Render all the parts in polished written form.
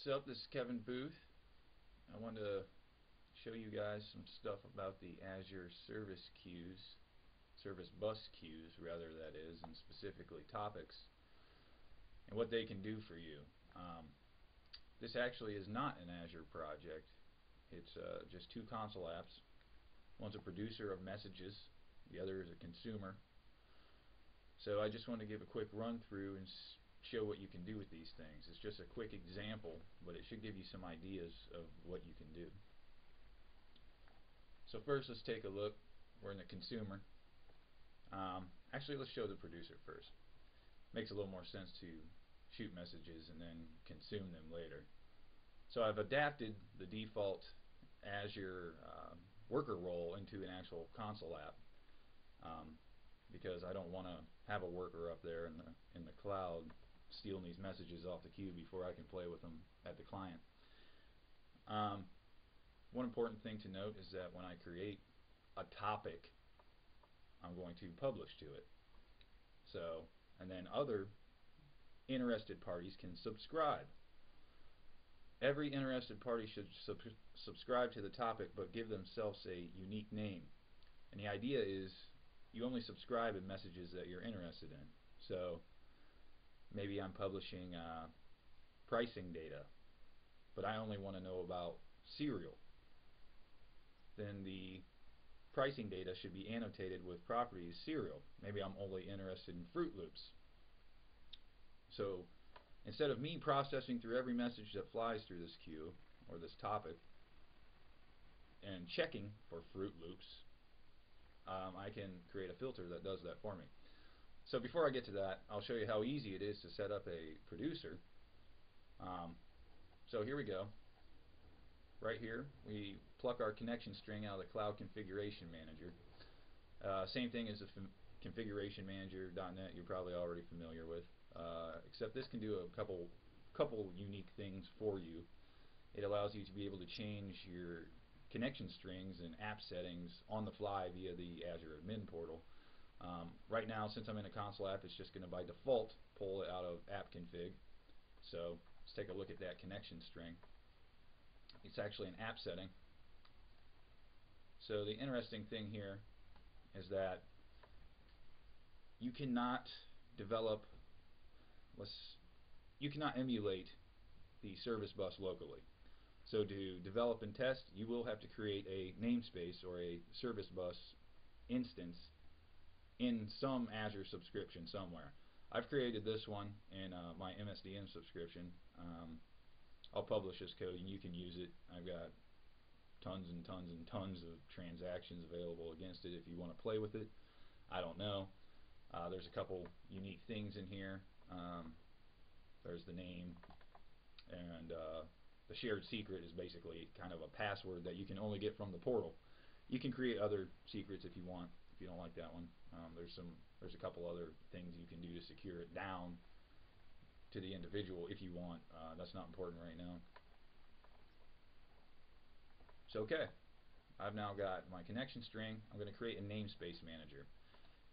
What's up? This is Kevin Booth. I wanted to show you guys some stuff about the Azure Service Queues, Service Bus Queues rather, that is, and specifically topics, and what they can do for you. This actually is not an Azure project. It's just two console apps. One's a producer of messages, the other is a consumer. So I just want to give a quick run through and show what you can do with these things. It's just a quick example, but it should give you some ideas of what you can do. So first, let's take a look. We're in the consumer. Actually, let's show the producer first. Makes a little more sense to shoot messages and then consume them later. So I've adapted the default Azure worker role into an actual console app, because I don't want to have a worker up there in the cloud stealing these messages off the queue before I can play with them at the client. One important thing to note is that when I create a topic, I'm going to publish to it. So, and then other interested parties can subscribe. Every interested party should subscribe to the topic, but give themselves a unique name. And the idea is you only subscribe in messages that you're interested in. So maybe I'm publishing pricing data, but I only want to know about cereal. Then the pricing data should be annotated with properties cereal. Maybe I'm only interested in Fruit Loops. So instead of me processing through every message that flies through this queue or this topic and checking for Fruit Loops, I can create a filter that does that for me. So before I get to that, I'll show you how easy it is to set up a producer. So here we go. Right here, we pluck our connection string out of the Cloud Configuration Manager. Same thing as the Configuration Manager.net you're probably already familiar with, except this can do a couple unique things for you. It allows you to be able to change your connection strings and app settings on the fly via the Azure Admin Portal. Right now, since I'm in a console app, it's just going to by default pull it out of app config. So let's take a look at that connection string. It's actually an app setting. So the interesting thing here is that you cannot emulate the service bus locally. So to develop and test, you will have to create a namespace or a service bus instance in some Azure subscription somewhere. I've created this one in my MSDN subscription. I'll publish this code and you can use it. I've got tons and tons and tons of transactions available against it if you want to play with it. I don't know. There's a couple unique things in here. There's the name, and the shared secret is basically kind of a password that you can only get from the portal. You can create other secrets if you want. If you don't like that one, there's a couple other things you can do to secure it down to the individual if you want. That's not important right now. So okay, I've now got my connection string. I'm going to create a namespace manager,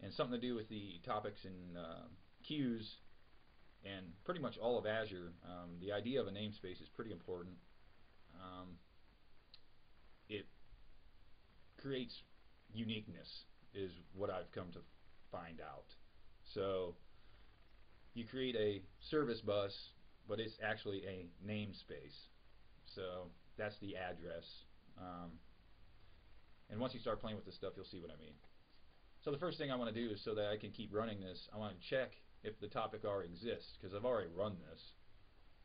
and something to do with the topics and queues and pretty much all of Azure. The idea of a namespace is pretty important. It creates uniqueness, is what I've come to find out. So you create a service bus, but it's actually a namespace. So that's the address. And once you start playing with this stuff, you'll see what I mean. So the first thing I want to do is, so that I can keep running this, I want to check if the topic already exists, because I've already run this.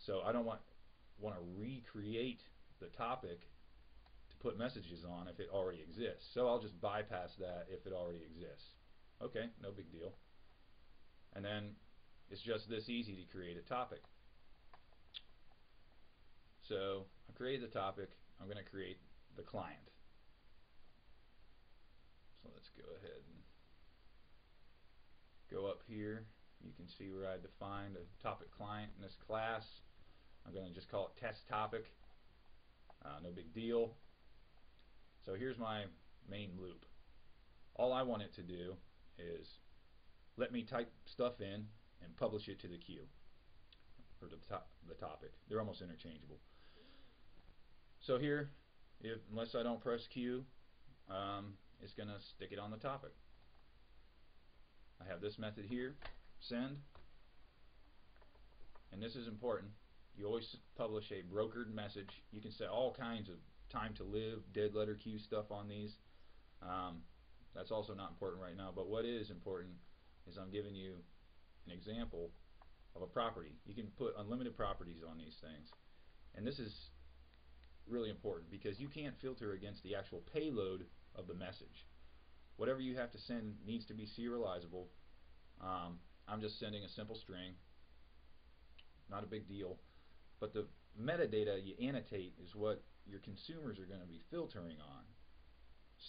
So I don't want to recreate the topic to put messages on if it already exists. So I'll just bypass that if it already exists. Okay, no big deal. And then it's just this easy to create a topic. So I created the topic. I'm going to create the client. So let's go ahead and go up here. You can see where I defined a topic client in this class. I'm going to just call it test topic. No big deal. So here's my main loop. All I want it to do is let me type stuff in and publish it to the queue. or the topic. They're almost interchangeable. So here, unless I don't press Q, it's going to stick it on the topic. I have this method here, send, and this is important. You always publish a brokered message. You can set all kinds of time to live, dead letter queue stuff on these. That's also not important right now, but what is important is I'm giving you an example of a property. You can put unlimited properties on these things, and this is really important because you can't filter against the actual payload of the message. Whatever you have to send needs to be serializable. I'm just sending a simple string, not a big deal, but the metadata you annotate is what your consumers are going to be filtering on.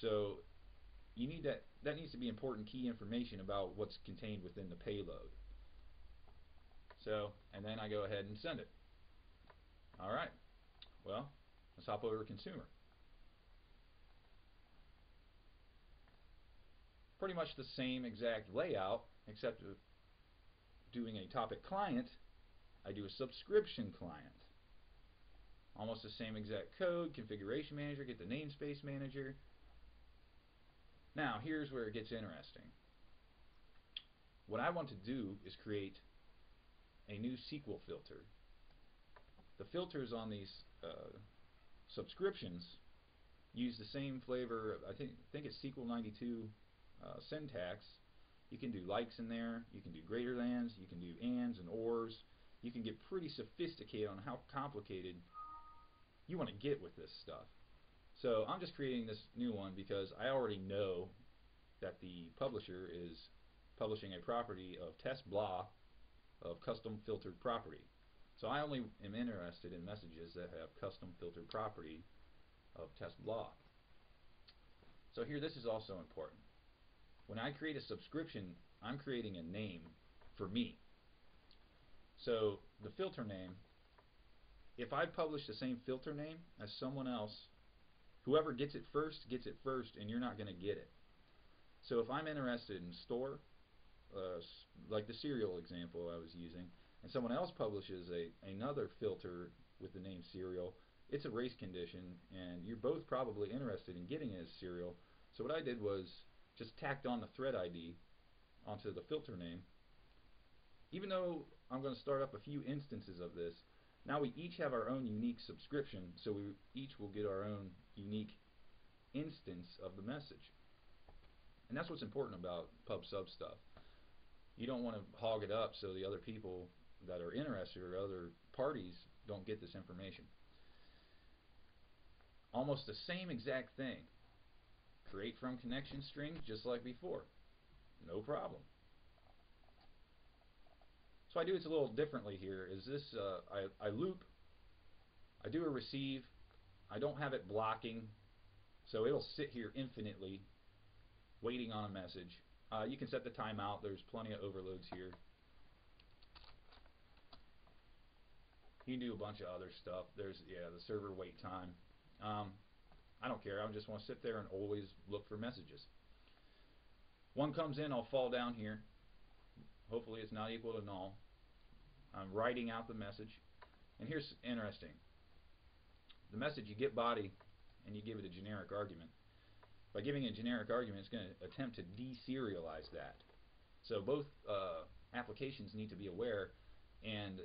So you need that needs to be important key information about what's contained within the payload. So, and then I go ahead and send it. Alright, well, let's hop over to consumer. Pretty much the same exact layout, except doing a topic client, I do a subscription client. Almost the same exact code, configuration manager, get the namespace manager. Now, here's where it gets interesting. What I want to do is create a new SqlFilter. The filters on these subscriptions use the same flavor. I think it's SQL92 syntax. You can do likes in there, you can do greater thans, you can do ands and ors. You can get pretty sophisticated on how complicated you want to get with this stuff. So I'm just creating this new one because I already know that the publisher is publishing a property of test blah of custom filtered property. So I only am interested in messages that have custom filtered property of test blah. So here, this is also important. When I create a subscription, I'm creating a name for me. So the filter name, if I publish the same filter name as someone else, whoever gets it first, and you're not going to get it. So if I'm interested in store, like the cereal example I was using, and someone else publishes another filter with the name cereal, it's a race condition, and you're both probably interested in getting it as cereal. So what I did was just tacked on the thread ID onto the filter name. Even though I'm going to start up a few instances of this, now we each have our own unique subscription, so we each will get our own unique instance of the message. And that's what's important about pub sub stuff. You don't want to hog it up so the other people that are interested or other parties don't get this information. Almost the same exact thing. Create from connection strings just like before. No problem. So I do it a little differently here. Is this I loop, I do a receive, I don't have it blocking, so it'll sit here infinitely waiting on a message. You can set the timeout. There's plenty of overloads here. You can do a bunch of other stuff. There's the server wait time. I don't care. I just want to sit there and always look for messages. One comes in, I'll fall down here. Hopefully it's not equal to null. I'm writing out the message. And here's interesting. The message, you get body and you give it a generic argument. By giving a generic argument, it's going to attempt to deserialize that. So both applications need to be aware, and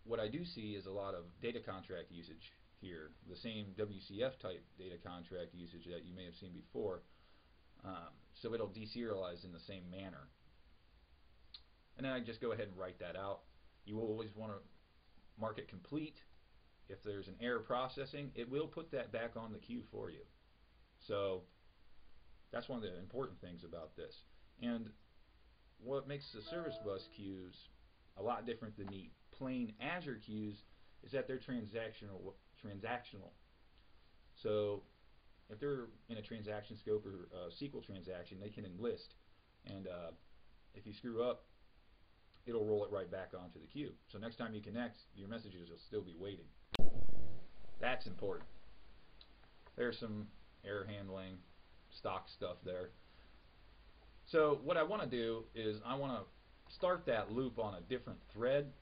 what I do see is a lot of data contract usage here, the same WCF type data contract usage that you may have seen before. So it'll deserialize in the same manner. And then I just go ahead and write that out. You will always want to mark it complete. If there's an error processing, it will put that back on the queue for you. So that's one of the important things about this. And what makes the service bus queues a lot different than the plain Azure queues is that they're transactional. So if they're in a transaction scope or a SQL transaction, they can enlist, and if you screw up, it'll roll it right back onto the queue. So next time you connect, your messages will still be waiting. That's important. There's some error handling, stock stuff there. So what I want to do is I want to start that loop on a different thread.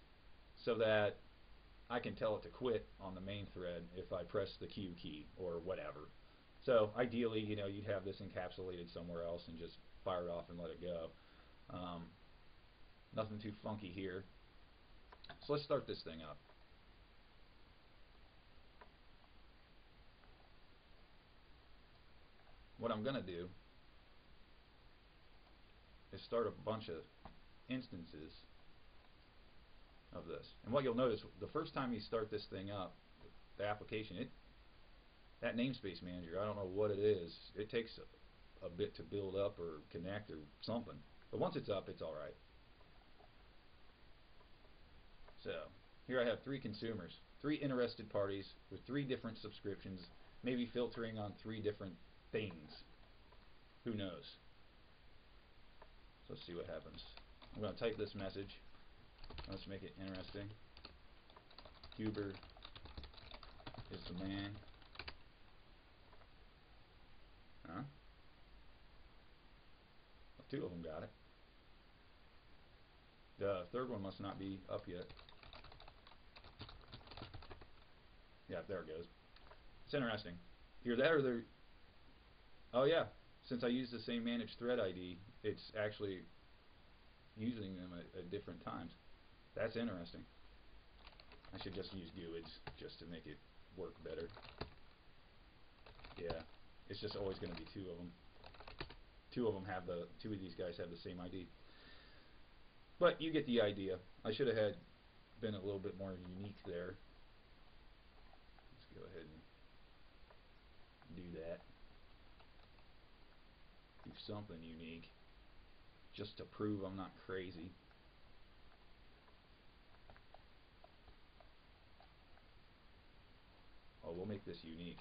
so that I can tell it to quit on the main thread if I press the Q key or whatever. So ideally, you'd have this encapsulated somewhere else and just fire it off and let it go. Nothing too funky here. So let's start this thing up. What I'm going to do is start a bunch of instances of this. And what you'll notice, the first time you start this thing up, the application, that namespace manager, I don't know what it is, it takes a bit to build up or connect or something. But once it's up, it's alright. So, here I have 3 consumers, 3 interested parties with 3 different subscriptions, maybe filtering on 3 different things. Who knows? So let's see what happens. I'm going to type this message. Let's make it interesting. Huber is the man. Huh? Well, 2 of them got it. The third one must not be up yet. Yeah, there it goes. It's interesting. Either that or they're... Oh yeah, since I use the same managed thread ID, it's actually using them at different times. That's interesting. I should just use GUIDs just to make it work better. Yeah, it's just always going to be 2 of them. 2 of these guys have the same ID. But you get the idea. I should have been a little bit more unique there. Let's go ahead and do that. Do something unique, just to prove I'm not crazy. Oh, we'll make this unique.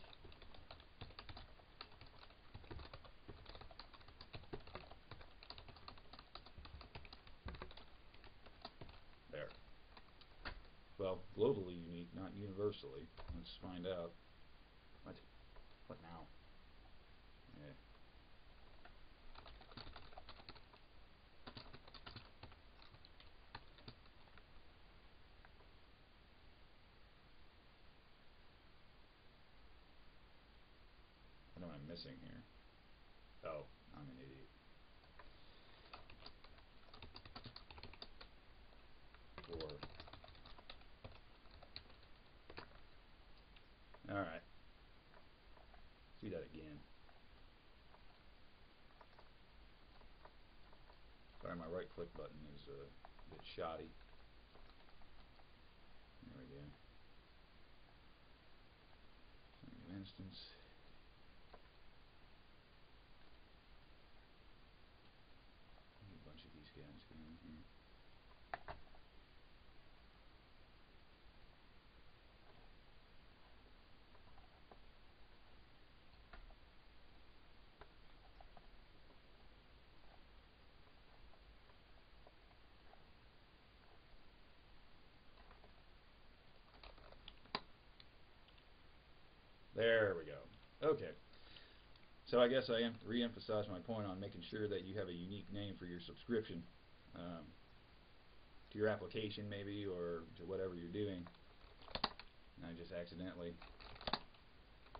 There. Well, globally unique, not universally. Let's find out. What now? Yeah. What am I missing here? Oh, I'm an idiot. Alright. See that again. Sorry, my right click button is a bit shoddy. There we go. New instance. A bunch of these guys going here. There we go. Okay. So I guess I re-emphasize my point on making sure that you have a unique name for your subscription to your application maybe, or to whatever you're doing. And I just accidentally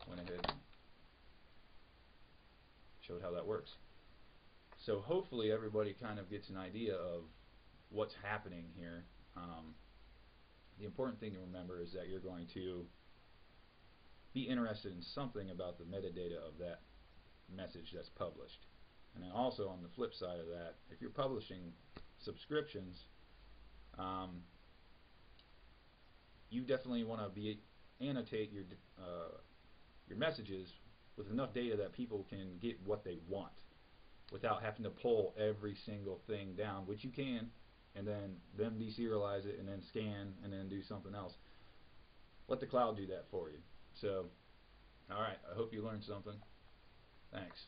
went ahead and showed how that works. So hopefully everybody kind of gets an idea of what's happening here. The important thing to remember is that you're going to be interested in something about the metadata of that message that's published. And then also on the flip side of that, if you're publishing subscriptions, you definitely want to annotate your messages with enough data that people can get what they want without having to pull every single thing down, which you can, and then them deserialize it and then scan and then do something else. Let the cloud do that for you. So, alright, I hope you learned something. Thanks.